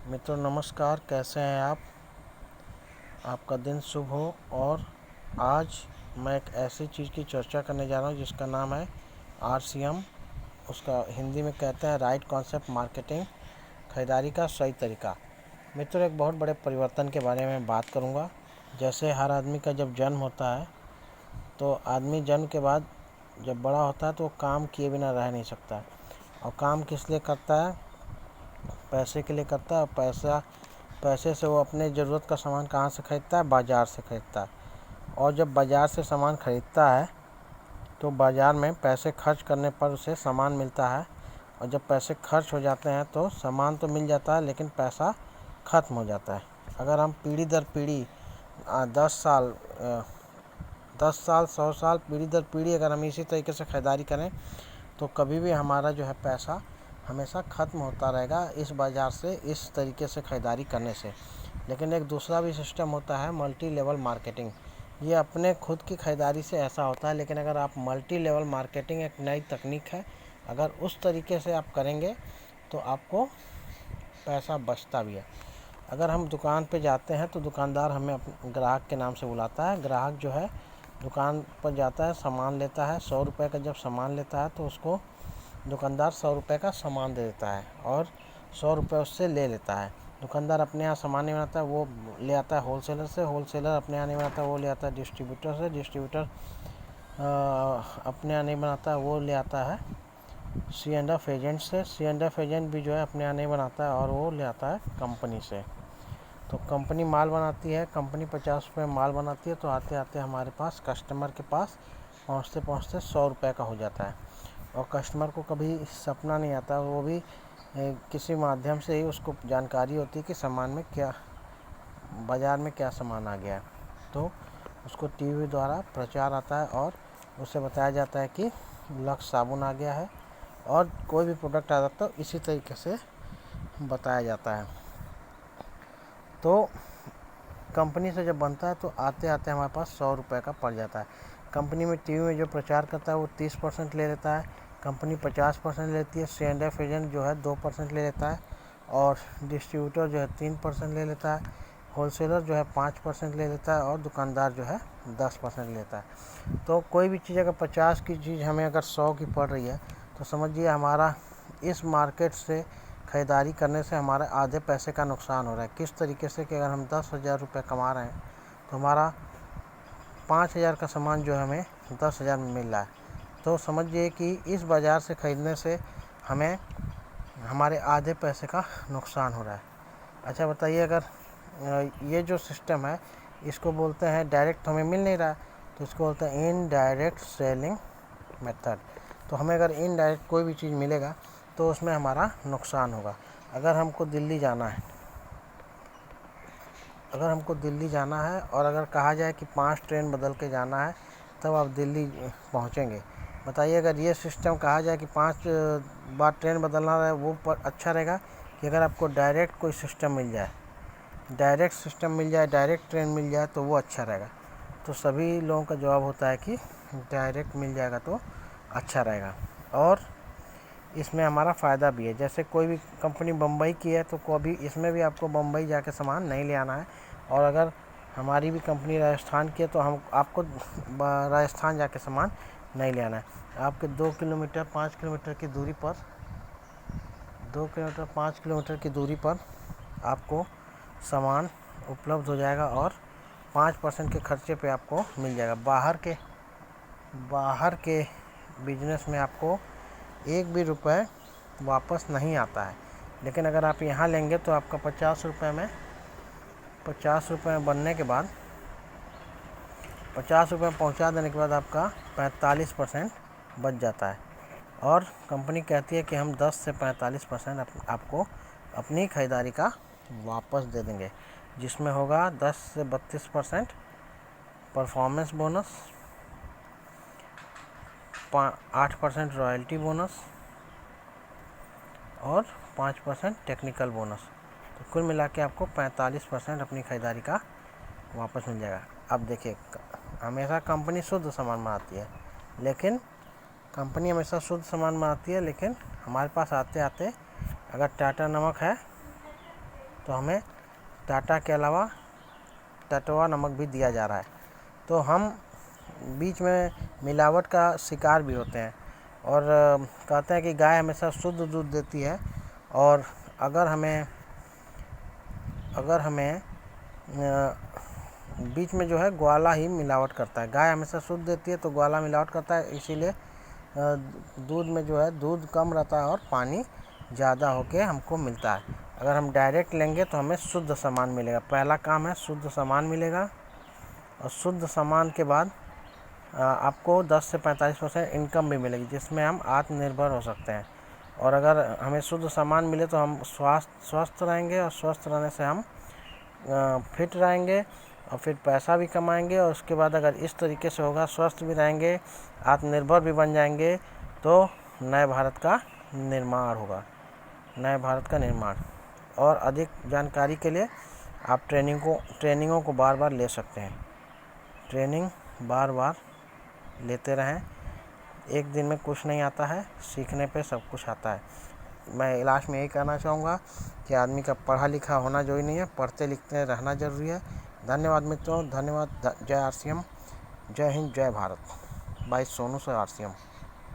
मित्रों नमस्कार, कैसे हैं आप। आपका दिन शुभ हो। और आज मैं एक ऐसी चीज़ की चर्चा करने जा रहा हूँ जिसका नाम है RCM। उसका हिंदी में कहते हैं राइट कॉन्सेप्ट मार्केटिंग, खरीदारी का सही तरीका। मित्रों, एक बहुत बड़े परिवर्तन के बारे में बात करूँगा। जैसे हर आदमी का जब जन्म होता है तो आदमी जन्म के बाद जब बड़ा होता है तो वो काम किए बिना रह नहीं सकता। और काम किस लिए करता है? पैसे के लिए करता है। पैसे से वो अपने ज़रूरत का सामान कहाँ से खरीदता है? बाज़ार से खरीदता है। और जब बाज़ार से सामान खरीदता है तो बाज़ार में पैसे खर्च करने पर उसे सामान मिलता है। और जब पैसे खर्च हो जाते हैं तो सामान तो मिल जाता है लेकिन पैसा ख़त्म हो जाता है। अगर हम पीढ़ी दर पीढ़ी 10 साल 100 साल पीढ़ी दर पीढ़ी अगर हम इसी तरीके से ख़रीदारी करें तो कभी भी हमारा जो है पैसा हमेशा ख़त्म होता रहेगा इस बाज़ार से, इस तरीके से ख़रीदारी करने से। लेकिन एक दूसरा भी सिस्टम होता है मल्टी लेवल मार्केटिंग। ये अपने खुद की ख़रीदारी से ऐसा होता है, लेकिन अगर आप मल्टी लेवल मार्केटिंग एक नई तकनीक है, अगर उस तरीके से आप करेंगे तो आपको पैसा बचता भी है। अगर हम दुकान पे जाते हैं तो दुकानदार हमें अपने ग्राहक के नाम से बुलाता है। ग्राहक जो है दुकान पर जाता है, सामान लेता है। 100 रुपये का जब सामान लेता है तो उसको दुकानदार 100 रुपये का सामान दे देता है और 100 रुपये उससे ले लेता है। दुकानदार अपने यहाँ सामान नहीं बनाता है, वो ले आता है होलसेलर से। होलसेलर अपने यहाँ नहीं बनाता, वो ले आता है डिस्ट्रीब्यूटर से। डिस्ट्रीब्यूटर अपने यहाँ नहीं बनाता है, वो ले आता है C&F एजेंट से। C&F एजेंट भी जो है अपने यहाँ नहीं बनाता है और वो ले आता है कंपनी से। तो कंपनी माल बनाती है, कंपनी 50 रुपये माल बनाती है तो आते आते हमारे पास कस्टमर के पास पहुँचते पहुँचते 100 रुपये का हो जाता है। और कस्टमर को कभी सपना नहीं आता, वो भी किसी माध्यम से ही उसको जानकारी होती है कि सामान में क्या, बाज़ार में क्या सामान आ गया है। तो उसको टीवी द्वारा प्रचार आता है और उसे बताया जाता है कि लक्स साबुन आ गया है, और कोई भी प्रोडक्ट आ जाता है तो इसी तरीके से बताया जाता है। तो कंपनी से जब बनता है तो आते आते हमारे पास 100 रुपये का पड़ जाता है। कंपनी में टीवी में जो प्रचार करता है वो 30% ले लेता है, कंपनी 50% लेती है। C&F एजेंट जो है 2% ले लेता है और डिस्ट्रीब्यूटर जो है 3% ले लेता है। होलसेलर जो है 5% ले लेता है और दुकानदार जो है 10% लेता है। तो कोई भी चीज़ अगर 50 की चीज़ हमें अगर 100 की पड़ रही है तो समझिए हमारा इस मार्केट से ख़रीदारी करने से हमारे आधे पैसे का नुकसान हो रहा है। किस तरीके से कि अगर हम 10,000 रुपये कमा रहे हैं तो हमारा 5,000 का सामान जो है हमें 10,000 में मिल रहा है। तो समझिए कि इस बाज़ार से ख़रीदने से हमें हमारे आधे पैसे का नुकसान हो रहा है। अच्छा बताइए, अगर ये जो सिस्टम है इसको बोलते हैं डायरेक्ट, हमें मिल नहीं रहा है तो इसको बोलते हैं इनडायरेक्ट सेलिंग मेथड। तो हमें अगर इनडायरेक्ट कोई भी चीज़ मिलेगा तो उसमें हमारा नुकसान होगा। अगर हमको दिल्ली जाना है और अगर कहा जाए कि 5 ट्रेन बदल के जाना है तब आप दिल्ली पहुंचेंगे। बताइए, अगर ये सिस्टम कहा जाए कि 5 बार ट्रेन बदलना है, वो पर अच्छा रहेगा कि अगर आपको डायरेक्ट कोई सिस्टम मिल जाए, डायरेक्ट ट्रेन मिल जाए तो वो अच्छा रहेगा। तो सभी लोगों का जवाब होता है कि डायरेक्ट मिल जाएगा तो अच्छा रहेगा और इसमें हमारा फ़ायदा भी है। जैसे कोई भी कंपनी बम्बई की है तो कभी इसमें भी आपको बम्बई जाके सामान नहीं ले आना है, और अगर हमारी भी कंपनी राजस्थान की है तो आपको राजस्थान जाके सामान नहीं ले आना है। आपके 2 किलोमीटर 5 किलोमीटर की दूरी पर 2 किलोमीटर 5 किलोमीटर की दूरी पर आपको सामान उपलब्ध हो जाएगा और 5% के खर्चे पे आपको मिल जाएगा। बाहर के बिजनेस में आपको एक भी रुपए वापस नहीं आता है, लेकिन अगर आप यहाँ लेंगे तो आपका 50 रुपये में बनने के बाद 50 रुपये में पहुँचा देने के बाद आपका 45% बच जाता है। और कंपनी कहती है कि हम 10 से 45% आपको अपनी ख़रीदारी का वापस दे देंगे, जिसमें होगा 10 से 32% परफॉर्मेंस बोनस, 8% रॉयल्टी बोनस और 5% टेक्निकल बोनस। तो कुल मिला के आपको 45% अपनी ख़रीदारी का वापस मिल जाएगा। अब देखिए, हमेशा कंपनी शुद्ध सामान बनाती है, लेकिन हमारे पास आते आते अगर टाटा नमक है तो हमें टाटा के अलावा टटवा नमक भी दिया जा रहा है। तो हम बीच में मिलावट का शिकार भी होते हैं। और कहते हैं कि गाय हमेशा शुद्ध दूध देती है, और अगर हमें बीच में जो है ग्वाला ही मिलावट करता है। गाय हमेशा शुद्ध देती है तो ग्वाला मिलावट करता है, इसीलिए दूध में जो है दूध कम रहता है और पानी ज़्यादा होके हमको मिलता है। अगर हम डायरेक्ट लेंगे तो हमें शुद्ध सामान मिलेगा। पहला काम है शुद्ध सामान मिलेगा, और शुद्ध सामान के बाद आपको 10 से 45% इनकम भी मिलेगी, जिसमें हम आत्मनिर्भर हो सकते हैं। और अगर हमें शुद्ध सामान मिले तो हम स्वस्थ रहेंगे, और स्वस्थ रहने से हम फिट रहेंगे और फिर पैसा भी कमाएंगे। और उसके बाद अगर इस तरीके से होगा, स्वस्थ भी रहेंगे, आत्मनिर्भर भी बन जाएंगे, तो नए भारत का निर्माण होगा, नए भारत का निर्माण। और अधिक जानकारी के लिए आप ट्रेनिंगों को बार बार ले सकते हैं। ट्रेनिंग बार बार लेते रहें। एक दिन में कुछ नहीं आता है, सीखने पे सब कुछ आता है। मैं लास्ट में यही कहना चाहूँगा कि आदमी का पढ़ा लिखा होना जरूरी नहीं है, पढ़ते लिखते रहना जरूरी है। धन्यवाद मित्रों, धन्यवाद। जय RCM, जय हिंद, जय भारत। भाई सोनू से RCM।